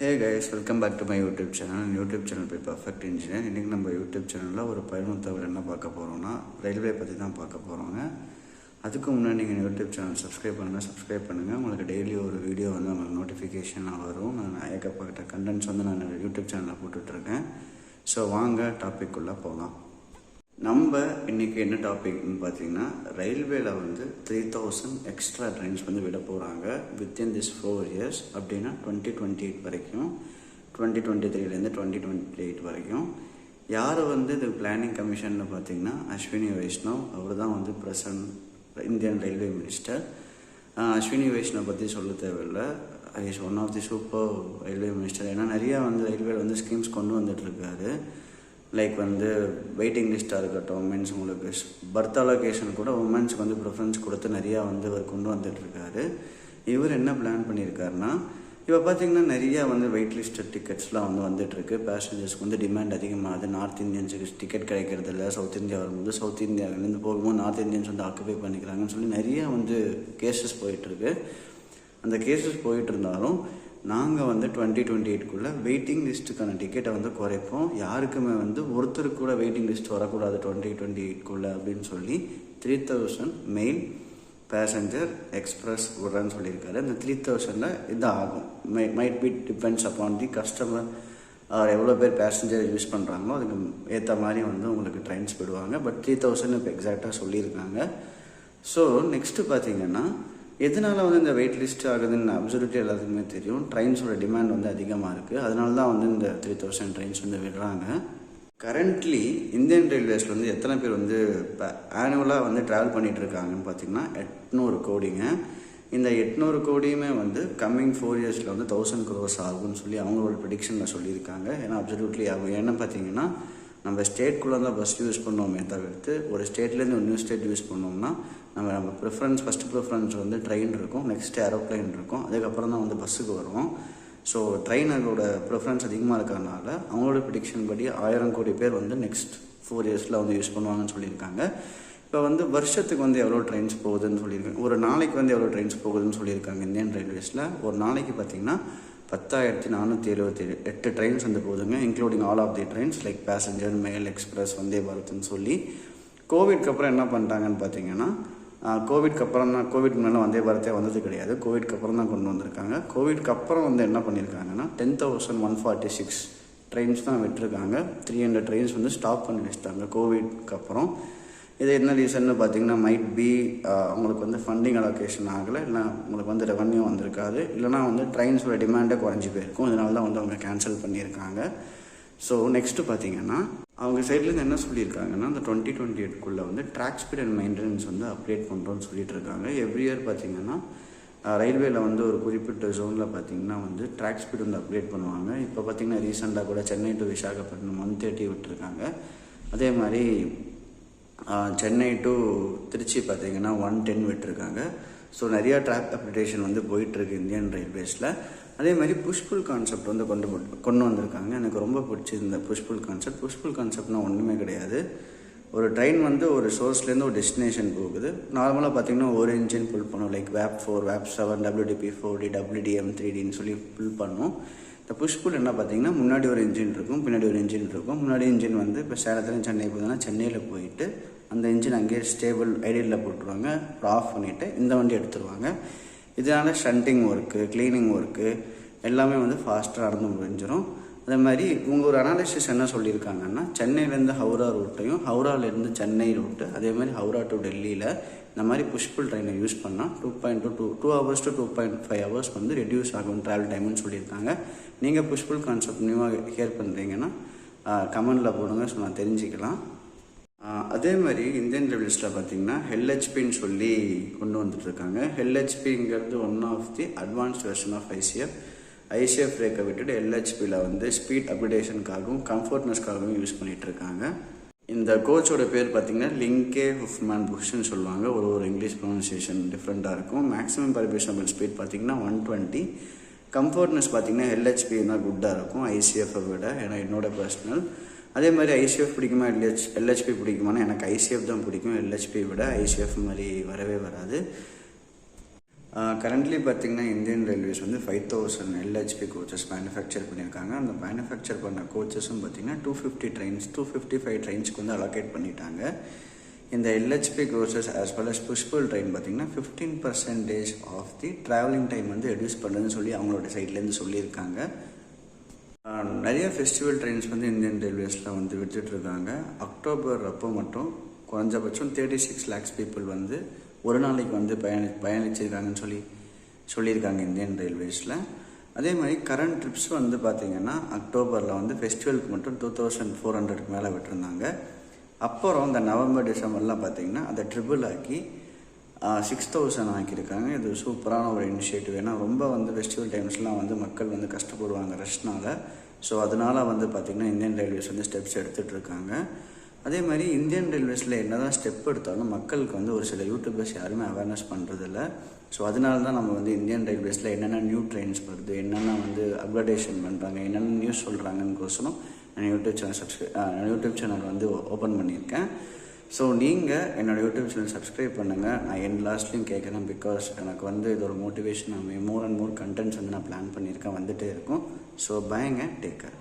Hey guys, welcome back to my YouTube channel. YouTube channel போய் perfect engineer. இன்றைக்கி நம்ம YouTube சேனலில் ஒரு பயனுள்ள என்ன பார்க்க போகிறோம்னா, ரயில்வே பற்றி தான் பார்க்க போகிறோங்க. அதுக்கு முன்னாடி நீங்கள் யூடியூப் சேனல் சப்ஸ்கிரைப் பண்ணுங்கள். உங்களுக்கு டெய்லி ஒரு வீடியோ வந்து உங்களுக்கு நோட்டிஃபிகேஷனாக வரும். நான் ஏகப்பட்ட கண்டென்ட்ஸ் வந்து நான் யூடியூப் சேனலில் போட்டுட்ருக்கேன். ஸோ வாங்க டாபிக்குள்ளே போகலாம். நம்ம இன்றைக்கி என்ன டாபிக்னு பார்த்தீங்கன்னா, ரயில்வேல வந்து 3000 எக்ஸ்ட்ரா ட்ரெயின்ஸ் வந்து விட போகிறாங்க வித்தின் திஸ் 4 years. அப்படின்னா 2028 வரைக்கும், 2023லேருந்து 2028 வரைக்கும். யார் வந்து இது பிளானிங் கமிஷன்னு பார்த்தீங்கன்னா, அஸ்வினி வைஷ்ணவ். அவர் தான் வந்து present Indian railway minister. Ashwini Vaishnav பற்றி சொல்ல தேவையில்லை. Is one of the super railway minister. ஏன்னா நிறையா வந்து ரயில்வேல வந்து ஸ்கீம்ஸ் கொண்டு வந்துட்டுருக்காரு. லைக் வந்து வெயிட்டிங் லிஸ்ட்டாக இருக்கட்டும், மீன்ஸ் உங்களுக்கு பர்த் அலோகேஷன் கூட உமன்ஸுக்கு வந்து ப்ரிஃபரன்ஸ் கொடுத்து நிறையா வந்து அவர் கொண்டு வந்துட்டுருக்காரு. இவர் என்ன பிளான் பண்ணியிருக்காருன்னா, இப்போ பார்த்திங்கன்னா நிறையா வந்து வெயிட் லிஸ்டட் டிக்கெட்ஸ்லாம் வந்து வந்துட்டுருக்கு. பேசஞ்சர்ஸ்க்கு வந்து டிமாண்ட் அதிகமாகுது. நார்த் இந்தியன்ஸுக்கு டிக்கெட் கிடைக்கிறது இல்லை. சவுத் இந்தியா வரும்போது சவுத் இந்தியாவிலேருந்து போகும்போது நார்த் இந்தியன்ஸ் வந்து ஆக்குபை பண்ணிக்கிறாங்கன்னு சொல்லி நிறையா வந்து கேசஸ் போயிட்டுருக்கு. அந்த கேசஸ் போயிட்டு இருந்தாலும் நாங்கள் வந்து 2028 வெயிட்டிங் லிஸ்ட்டுக்கான டிக்கெட்டை வந்து குறைப்போம். யாருக்குமே வந்து ஒருத்தருக்கு கூட வெயிட்டிங் லிஸ்ட் வரக்கூடாது 2028 அப்படின்னு சொல்லி 3000 மெயில் பேசஞ்சர் எக்ஸ்பிரஸ் விடுறேன்னு சொல்லியிருக்காரு. அந்த 3000 இது ஆகும். Might be depends upon the customer. எவ்வளோ பேர் பேசஞ்சர் யூஸ் பண்ணுறாங்களோ அதுக்கு ஏற்ற மாதிரி வந்து உங்களுக்கு ட்ரெயின்ஸ் விடுவாங்க. பட் 3000 இப்போ எக்ஸாக்டாக சொல்லியிருக்காங்க. ஸோ நெக்ஸ்ட்டு பார்த்தீங்கன்னா, எதனால் வந்து இந்த வெயிட் லிஸ்ட் ஆகுதுன்னு அப்சல்யூட்லி எல்லாத்துக்குமே தெரியும். ட்ரெயின்ஸோட டிமாண்ட் வந்து அதிகமாக இருக்குது. அதனால தான் வந்து இந்த 3000 ட்ரெயின்ஸ் வந்து விடுறாங்க. கரண்ட்லி இந்தியன் ரயில்வேஸில் வந்து எத்தனை பேர் வந்து இப்போ ஆனுவலாக வந்து ட்ராவல் பண்ணிகிட்டு இருக்காங்கன்னு பார்த்தீங்கன்னா 800 கோடிங்க. இந்த 800 கோடியுமே வந்து கம்மிங் 4 years வந்து 1000 crores ஆகும்னு சொல்லி அவங்களோட ப்ரெடிக்ஷனில் சொல்லியிருக்காங்க. ஏன்னா அப்சல்யூட்லி ஆகும். என்ன பார்த்தீங்கன்னா, நம்ம ஸ்டேட்குள்ளே தான் பஸ் யூஸ் பண்ணோமே தவிர்த்து ஒரு ஸ்டேட்லேருந்து ஒரு நியூ ஸ்டேட் யூஸ் பண்ணோம்னா நம்ம ஃபஸ்ட்டு ப்ரிஃபரன்ஸ் வந்து ட்ரெயின் இருக்கும், நெக்ஸ்ட் ஏரோப்ளைன் இருக்கும், அதுக்கப்புறம் தான் வந்து பஸ்ஸுக்கு வரும். ஸோ ட்ரெயினோட ப்ரிஃபரன்ஸ் அதிகமாக இருக்கிறதுனால அவங்களோட ப்ரெடிக்ஷன் படி 1000 கோடி பேர் வந்து நெக்ஸ்ட் 4 years வந்து யூஸ் பண்ணுவாங்கன்னு சொல்லியிருக்காங்க. இப்போ வந்து வருஷத்துக்கு வந்து எவ்வளோ ட்ரெயின்ஸ் போகுதுன்னு சொல்லியிருக்காங்க. ஒரு நாளைக்கு வந்து எவ்வளோ ட்ரெயின்ஸ் போகுதுன்னு சொல்லியிருக்காங்க இந்தியன் ரயில்வேஸில். ஒரு நாளைக்கு பார்த்திங்கன்னா 10,478 ட்ரெயின்ஸ் வந்து போகுதுங்க, including all of the trains like passenger, mail, express, Vande பாரத்னு சொல்லி. கோவிட்க்கு அப்புறம் என்ன பண்ணிட்டாங்கன்னு பார்த்தீங்கன்னா, கோவிட்க்கு முன்னாடி வந்தே பாரத்தே வந்தது கிடையாது. கோவிட்க்கு அப்புறம் தான் கொண்டு வந்திருக்காங்க. கோவிட்க்கு அப்புறம் வந்து என்ன பண்ணியிருக்காங்கன்னா 10,146 ட்ரெயின்ஸ் தான் விட்டுருக்காங்க. 300 ட்ரெயின்ஸ் வந்து ஸ்டாப் பண்ணி வச்சுட்டாங்க கோவிட்க்கு அப்புறம். இது என்ன ரீசன்னு பார்த்தீங்கன்னா, மைட் பி அவங்களுக்கு வந்து ஃபண்டிங் அலோகேஷன் ஆகலை, இல்லை உங்களுக்கு வந்து ரெவன்யூ வந்திருக்காது, இல்லைனா வந்து ட்ரெயின்ஸோட டிமாண்டை குறைஞ்சி போயிருக்கும். இதனால தான் வந்து அவங்க கேன்சல் பண்ணியிருக்காங்க. ஸோ நெக்ஸ்ட்டு பார்த்தீங்கன்னா, அவங்க சைட்லேருந்து என்ன சொல்லியிருக்காங்கன்னா, அந்த 2028 வந்து ட்ராக் ஸ்பீட் அண்ட் மெயின்டெனன்ஸ் வந்து அப்டேட் பண்ணுறோன்னு சொல்லிட்டு இருக்காங்க. எவ்ரி இயர் பார்த்தீங்கன்னா ரயில்வேல வந்து ஒரு குறிப்பிட்ட ஜோனில் பார்த்தீங்கன்னா வந்து ட்ராக் ஸ்பீட் வந்து அப்டேட் பண்ணுவாங்க. இப்போ பார்த்தீங்கன்னா ரீசெண்டாக கூட சென்னை டு விசாகப்பட்டினம் 130 விட்டுருக்காங்க. அதே மாதிரி சென்னை டு திருச்சி பார்த்திங்கன்னா 110 விட்டுருக்காங்க. ஸோ நிறையா ட்ராக் அப்டேஷன் வந்து போயிட்டுருக்கு இந்தியன் ரயில்வேஸில். அதே மாதிரி புஷ்புல் கான்செப்ட் வந்து கொண்டு வந்திருக்காங்க. எனக்கு ரொம்ப பிடிச்சிருந்த புஷ்புல் கான்செப்ட்னால் ஒன்றுமே கிடையாது. ஒரு ட்ரெயின் வந்து ஒரு சோர்ஸ்லேருந்து ஒரு டெஸ்டினேஷன் போகுது. நார்மலாக பார்த்திங்கன்னா ஒரு இன்ஜின் புல் பண்ணும், லைக் வேப் 4, வேப் 7, WDP4D, WDM3Dன்னு சொல்லி புல் பண்ணும். இந்த புஷ்புல் என்ன பார்த்தீங்கன்னா, முன்னாடி ஒரு இன்ஜின் இருக்கும், பின்னாடி ஒரு இன்ஜின் இருக்கும். முன்னாடி இன்ஜின் வந்து இப்போ சேலத்துலேருந்து சென்னை போகுதுன்னா சென்னையில் போயிட்டு அந்த இன்ஜின் அங்கேயே ஸ்டேபிள் ஐடியலில் போட்டுருவாங்க. அப்புறம் ஆஃப் பண்ணிவிட்டு இந்த வண்டி எடுத்துருவாங்க. இதனால் ஷண்டிங் ஒர்க்கு, க்ளீனிங் ஒர்க்கு எல்லாமே வந்து ஃபாஸ்ட்டாக நடந்து முடிஞ்சிடும். அதே மாதிரி இவங்க ஒரு அனாலிசிஸ் என்ன சொல்லியிருக்காங்கன்னா, சென்னையிலேருந்து ஹவுரா ரூட்டையும், ஹவுராலேருந்து சென்னை ரூட்டு, அதே மாதிரி ஹவுரா டு டெல்லியில் இந்த மாதிரி புஷ்புல் ட்ரெயினை யூஸ் பண்ணால் 2 hours to 2.5 hours வந்து ரெடியூஸ் ஆகும் ட்ராவல் டைம்னு சொல்லியிருக்காங்க. நீங்கள் புஷ்புல் கான்செப்ட் நியூவாக ஹியர் பண்ணுறீங்கன்னா கமெண்டில் போடுங்க, ஸோ நான் தெரிஞ்சுக்கலாம். அதே மாதிரி இந்தியன் ரயில்வேஸில் பார்த்திங்கன்னா LHPன்னு சொல்லி கொண்டு வந்துட்டுருக்காங்க. LHPங்கிறது one of the advanced version of ICF ரேக்கை விட்டுட்டு LHPயில் வந்து ஸ்பீட் அப்டேஷனுக்காகவும் கம்ஃபர்ட்னஸ்க்காகவும் யூஸ் பண்ணிகிட்ருக்காங்க. இந்த கோச்சோட பேர் பார்த்திங்கன்னா லிங்கே ஹுஃப்மேன் புஷ்ன்னு சொல்லுவாங்க. ஒரு இங்கிலீஷ் ப்ரொனன்சியேஷன் டிஃப்ரெண்ட்டாக இருக்கும். மேக்ஸிமம் பர்மிஷனபிள் ஸ்பீட் பார்த்திங்கன்னா 120. கம்ஃபர்ட்னஸ் பார்த்திங்கன்னா LHP தான் குட்டாக இருக்கும் ஐசிஎஃப்பை விட, ஏன்னா என்னோடய பர்சனல். அதே மாதிரி ஐசிஎஃப் பிடிக்குமா LHP பிடிக்குமானா எனக்கு ஐசிஎஃப் தான் பிடிக்கும். LHP விட ஐசிஎஃப் மாதிரி வரவே வராது. கரண்ட்லி பார்த்திங்கன்னா இந்தியன் ரயில்வேஸ் வந்து 5000 LHP கோச்சஸ் மேனுஃபேக்சர் பண்ணியிருக்காங்க. அந்த மேனுஃபேக்சர் பண்ண கோச்சஸும் பார்த்திங்கன்னா 250 ட்ரெயின்ஸ் 255 ட்ரெயின்ஸ்க்கு வந்து அலோகேட் பண்ணிட்டாங்க. இந்த LHP coaches as well as push pull train பார்த்திங்கன்னா 15% ஆஃப் தி ட்ராவலிங் டைம் வந்து ரெடியூஸ் பண்ணுறதுன்னு சொல்லி அவங்களோட சைட்லேருந்து சொல்லியிருக்காங்க. நிறைய ஃபெஸ்டிவல் ட்ரெயின்ஸ் வந்து இந்தியன் ரயில்வேஸில் வந்து விட்டுட்ருக்காங்க. அக்டோபர் அப்போ மட்டும் குறைஞ்சபட்சம் 36 lakhs பீப்புள் வந்து ஒரு நாளைக்கு வந்து பயணிச்சிருக்காங்கன்னு சொல்லியிருக்காங்க இந்தியன் ரயில்வேஸில். அதே மாதிரி கரண்ட் ட்ரிப்ஸ் வந்து பார்த்திங்கன்னா அக்டோபரில் வந்து ஃபெஸ்டிவலுக்கு மட்டும் 2400க்கு மேலே விட்டுருந்தாங்க. அப்புறம் இந்த நவம்பர் டிசம்பர்லாம் பார்த்திங்கன்னா அதை ட்ரிபிள் ஆக்கி 6000 ஆக்கியிருக்காங்க. இது சூப்பரான ஒரு இனிஷியேட்டிவ். ஏன்னா ரொம்ப வந்து ஃபெஸ்டிவல் டைம்ஸ்லாம் வந்து மக்கள் வந்து கஷ்டப்படுவாங்க ரஷ்னால். ஸோ அதனால் வந்து பார்த்திங்கன்னா இந்தியன் ரயில்வேஸ் வந்து ஸ்டெப்ஸ் எடுத்துகிட்டு இருக்காங்க. அதே மாதிரி இந்தியன் ரயில்வேஸில் என்ன தான் ஸ்டெப் எடுத்தாலும் மக்களுக்கு வந்து ஒரு சில யூடியூபர்ஸ் யாருமே அவேர்னஸ் பண்ணுறதில்ல. ஸோ அதனால தான் நம்ம வந்து இந்தியன் ரயில்வேஸில் என்னென்ன நியூ ட்ரெயின்ஸ் வருது, என்னென்ன வந்து அட்வர்டைஸ்மெண்ட் பண்ணுறாங்க, என்னென்ன நியூஸ் சொல்கிறாங்கன்னு நான் யூடியூப் சேனல் வந்து ஓப்பன் பண்ணியிருக்கேன். ஸோ நீங்கள் என்னோடய யூடியூப் சேனல் சப்ஸ்கிரைப் பண்ணுங்கள். நான் என் லாஸ்ட்லேயும் கேட்குறேன். பிகாஸ் எனக்கு வந்து இது ஒரு motivation. More and more contents வந்து நான் பிளான் பண்ணியிருக்கேன், வந்துகிட்டே இருக்கும். ஸோ பைங்க, டேக் கேர்.